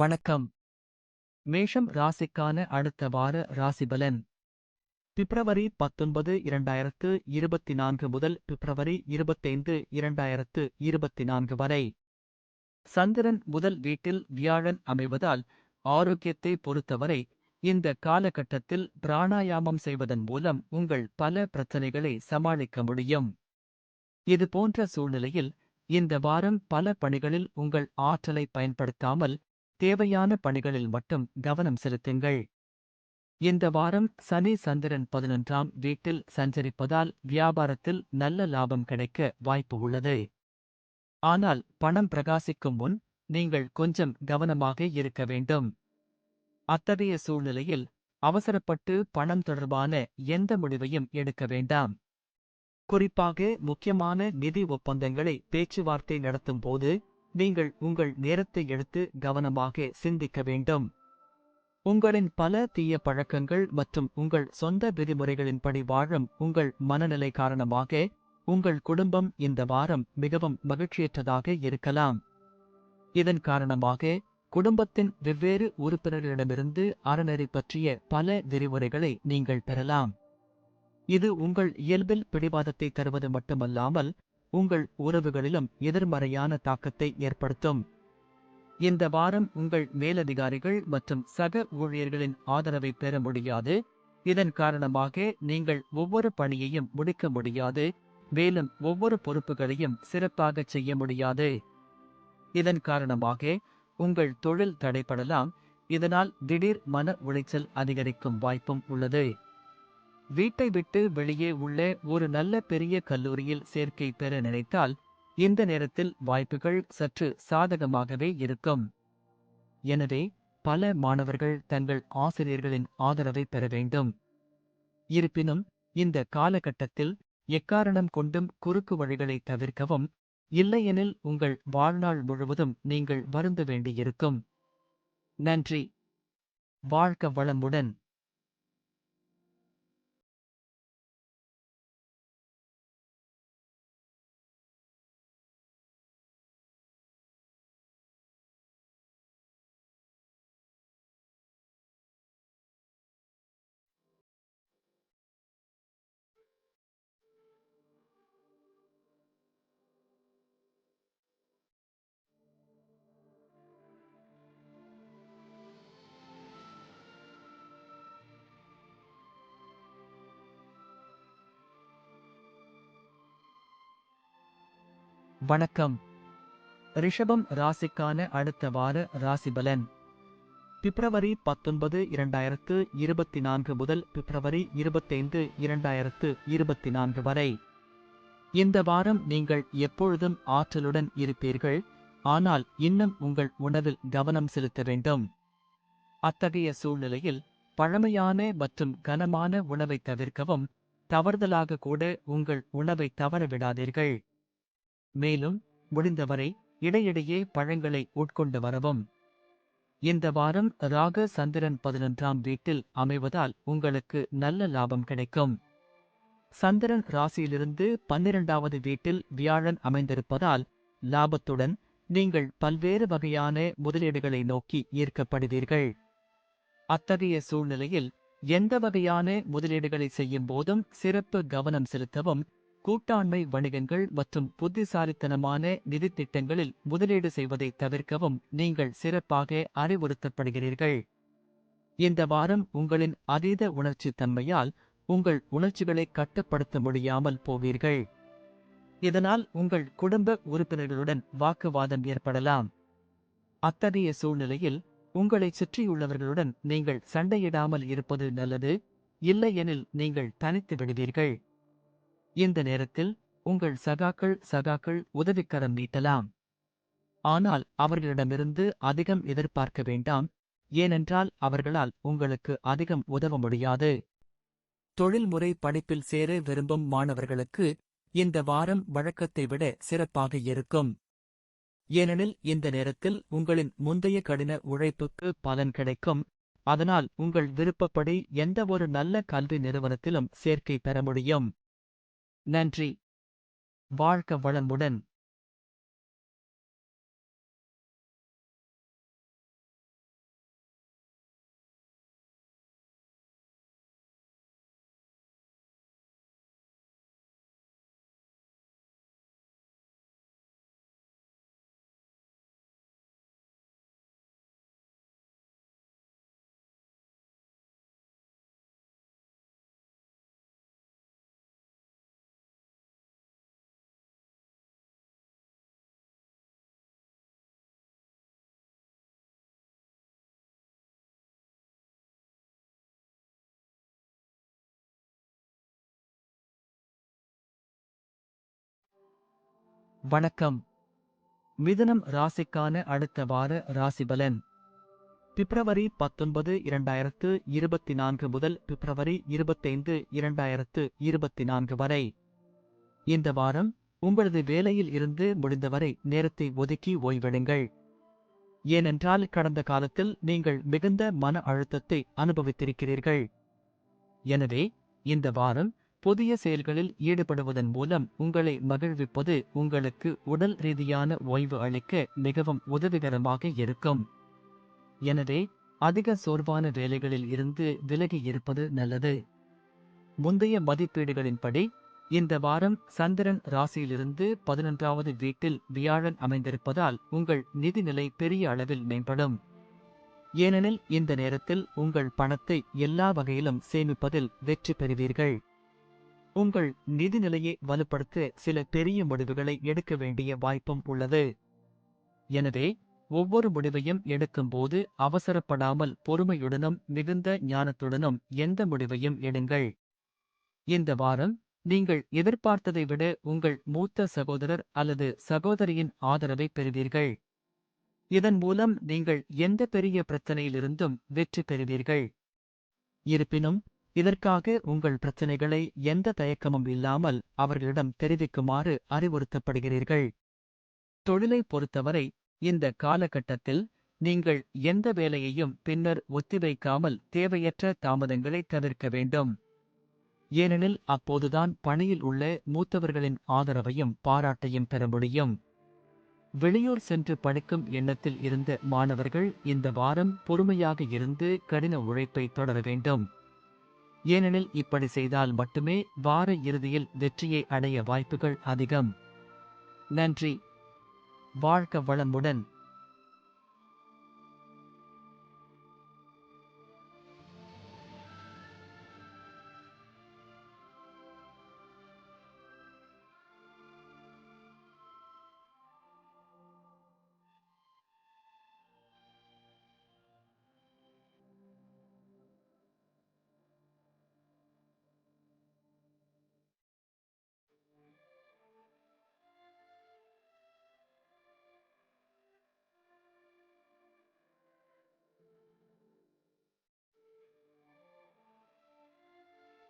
வணக்கம். மேஷம் ராசிக்கான அடுத்த வார ராசிபலன். பிப்ரவரி 19, 2024 முதல் பிப்ரவரி 25, 2024 வரை. சந்திரன் முதல் வீட்டில் வியாழன் அமைவதால் ஆரோக்கியத்தை பொறுத்தவரை இந்த காலகட்டத்தில் பிராணாயாமம் செய்வதன் மூலம் உங்கள் பல பிரச்சனைகளை சமாளிக்க முடியும். இது போன்ற சூழ்நிலையில் இந்த வாரம் பல பணிகளில் உங்கள் ஆற்றலை பயன்படுத்தாமல் தேவையான பணிகளில் மட்டும் கவனம் செலுத்துங்கள். இந்த வாரம் சனி சந்திரன் 11ஆம் வீட்டில் சஞ்சரிப்பதால் வியாபாரத்தில் நல்ல லாபம் கிடைக்க வாய்ப்பு உள்ளது. ஆனால் பணம் பிரகாசிக்கும் முன் நீங்கள் கொஞ்சம் கவனமாக இருக்க வேண்டும். அத்தகைய சூழ்நிலையில் அவசரப்பட்டு பணம் தொடர்பான எந்த முடிவையும் எடுக்க வேண்டாம். குறிப்பாக முக்கியமான நிதி ஒப்பந்தங்களை பேச்சுவார்த்தை நடத்தும் போது நீங்கள் உங்கள் நேரத்தை எடுத்து கவனமாக சிந்திக்க வேண்டும். உங்களின் பல தீய பழக்கங்கள் மற்றும் உங்கள் சொந்த விதிமுறைகளின்படி வாழும் உங்கள் மனநிலை காரணமாக உங்கள் குடும்பம் இந்த வாரம் மிகவும் மகிழ்ச்சியற்றதாக இருக்கலாம். இதன் காரணமாக குடும்பத்தின் வெவ்வேறு உறுப்பினர்களிடமிருந்து அறநெறி பற்றிய பல விரிவுரைகளை நீங்கள் பெறலாம். இது உங்கள் இயல்பில் பிடிவாதத்தை தருவது மட்டுமல்லாமல் உங்கள் உறவுகளிலும் எதிர்மறையான தாக்கத்தை ஏற்படுத்தும். இந்த வாரம் உங்கள் மேலதிகாரிகள் மற்றும் சக ஊழியர்களின் ஆதரவை பெற முடியாது. இதன் காரணமாக நீங்கள் ஒவ்வொரு பணியையும் முடிக்க முடியாது, மேலும் ஒவ்வொரு பொறுப்புகளையும் சிறப்பாகச் செய்ய முடியாது. இதன் காரணமாக உங்கள் தொழில் தடைபடலாம். இதனால் திடீர் மன உளைச்சல் அதிகரிக்கும் வாய்ப்பும் உள்ளது. வீட்டை விட்டு வெளியே உள்ள ஒரு நல்ல பெரிய கல்லூரியில் சேர்க்கை பெற நினைத்தால் இந்த நேரத்தில் வாய்ப்புகள் சற்று சாதகமாகவே இருக்கும். எனவே பல மாணவர்கள் தங்கள் ஆசிரியர்களின் ஆதரவை பெற வேண்டும். இருப்பினும் இந்த காலகட்டத்தில் எக்காரணம் கொண்டும் குறுக்கு வழிகளை தவிர்க்கவும், இல்லையெனில் உங்கள் வாழ்நாள் முழுவதும் நீங்கள் வருந்த வேண்டியிருக்கும். நன்றி. வாழ்க வளமுடன். வணக்கம். ரிஷபம் ராசிக்கான அடுத்த வார ராசிபலன். பிப்ரவரி 19, 2024 முதல் பிப்ரவரி 25, 2024 வரை. இந்த வாரம் நீங்கள் எப்பொழுதும் ஆற்றலுடன் இருப்பீர்கள், ஆனால் இன்னும் உங்கள் உணவில் கவனம் செலுத்த வேண்டும். அத்தகைய சூழ்நிலையில் பழமையான மற்றும் கனமான உணவை தவிர்க்கவும், தவறுதலாக கூட உங்கள் உணவை தவறவிடாதீர்கள். மேலும் முடிந்தவரை இடையிடையே பழங்களை உட்கொண்டு வரவும். இந்த வாரம் ராகு சந்திரன் 11ஆம் வீட்டில் அமைவதால் உங்களுக்கு நல்ல லாபம் கிடைக்கும். சந்திரன் ராசியிலிருந்து 12வது வீட்டில் வியாழன் அமைந்திருப்பதால் லாபத்துடன் நீங்கள் பல்வேறு வகையான முதலீடுகளை நோக்கி ஈர்க்கப்படுவீர்கள். அத்தகைய சூழ்நிலையில் எந்த வகையான முதலீடுகளை செய்யும் போதும் சிறப்பு கவனம் செலுத்தவும், கூட்டாண்மை வணிகங்கள் மற்றும் புத்திசாலித்தனமான நிதி திட்டங்களில் முதலீடு செய்வதை தவிர்க்கவும் நீங்கள் சிறப்பாக அறிவுறுத்தப்படுகிறீர்கள். இந்த வாரம் உங்களின் அதீத உணர்ச்சி தன்மையால் உங்கள் உணர்ச்சிகளை கட்டுப்படுத்த முடியாமல் போவீர்கள். இதனால் உங்கள் குடும்ப உறுப்பினர்களுடன் வாக்குவாதம் ஏற்படலாம். அத்தகைய சூழ்நிலையில் உங்களைச் சுற்றியுள்ளவர்களுடன் நீங்கள் சண்டையிடாமல் இருப்பது நல்லது, இல்லையெனில் நீங்கள் தனித்து விடுவீர்கள். இந்த நேரத்தில் உங்கள் சகாக்கள் உதவிக்கரம் நீட்டலாம். ஆனால் அவர்களிடமிருந்து அதிகம் எதிர்பார்க்க வேண்டாம், ஏனென்றால் அவர்களால் உங்களுக்கு அதிகம் உதவ முடியாது. தொழில்முறை படிப்பில் சேர விரும்பும் மாணவர்களுக்கு இந்த வாரம் வழக்கத்தை விட சிறப்பாக இருக்கும். ஏனெனில் இந்த நேரத்தில் உங்களின் முந்தைய கடின உழைப்புக்கு பலன் கிடைக்கும். அதனால் உங்கள் விருப்பப்படி எந்தவொரு நல்ல கல்வி நிறுவனத்திலும் சேர்க்கை பெற முடியும். நன்றி. வாழ்க வளமுடன். வணக்கம். மிதுனம் ராசிக்கான அடுத்த வார ராசிபலன். பிப்ரவரி 19, 2024 முதல் பிப்ரவரி 25, 2024 வரை. இந்த வாரம் உங்களது வேலையில் இருந்து முடிந்தவரை நேரத்தை ஒதுக்கி ஓய்வெடுங்கள். ஏனென்றால் கடந்த காலத்தில் நீங்கள் மிகுந்த மன அழுத்தத்தை அனுபவித்திருக்கிறீர்கள். எனவே இந்த வாரம் புதிய செயல்களில் ஈடுபடுவதன் மூலம் உங்களை மகிழ்விப்பது உங்களுக்கு உடல் ரீதியான ஓய்வு அளிக்க மிகவும் உதவிகரமாக இருக்கும். எனவே அதிக சோர்வான வேலைகளில் இருந்து விலகி இருப்பது நல்லது. முந்தைய மதிப்பீடுகளின்படி இந்த வாரம் சந்திரன் ராசியிலிருந்து 11வது வீட்டில் வியாழன் அமைந்திருப்பதால் உங்கள் நிதிநிலை பெரிய அளவில் மேம்படும். ஏனெனில் இந்த நேரத்தில் உங்கள் பணத்தை எல்லா வகையிலும் சேமிப்பதில் வெற்றி பெறுவீர்கள். உங்கள் நிதிநிலையை வலுப்படுத்த சில பெரிய முடிவுகளை எடுக்க வேண்டிய வாய்ப்பும் உள்ளது. எனவே ஒவ்வொரு முடிவையும் எடுக்கும்போது அவசரப்படாமல் பொறுமையுடனும் மிகுந்த ஞானத்துடனும் எந்த முடிவையும் எடுங்கள். இந்த வாரம் நீங்கள் எதிர்பார்த்ததை விட உங்கள் மூத்த சகோதரர் அல்லது சகோதரியின் ஆதரவை பெறுவீர்கள். இதன் மூலம் நீங்கள் எந்த பெரிய பிரச்சனையிலிருந்தும் வெற்றி பெறுவீர்கள். இருப்பினும் இதற்காக உங்கள் பிரச்சனைகளை எந்த தயக்கமும் இல்லாமல் அவர்களிடம் தெரிவிக்குமாறு அறிவுறுத்தப்படுகிறீர்கள். தொழிலை பொறுத்தவரை இந்த காலகட்டத்தில் நீங்கள் எந்த வேலையையும் பின்னர் ஒத்திவைக்காமல் தேவையற்ற தாமதங்களை தவிர்க்க வேண்டும். ஏனெனில் அப்போதுதான் பணியில் உள்ள மூத்தவர்களின் ஆதரவையும் பாராட்டையும் பெற முடியும். வெளியூர் சென்று படிக்கும் எண்ணத்தில் இருந்த மாணவர்கள் இந்த வாரம் பொறுமையாக இருந்து கடின உழைப்பை தொடர வேண்டும். ஏனெனில் இப்படி செய்தால் மட்டுமே வார இறுதியில் வெற்றியை அடைய வாய்ப்புகள் அதிகம். நன்றி. வாழ்க வளமுடன்.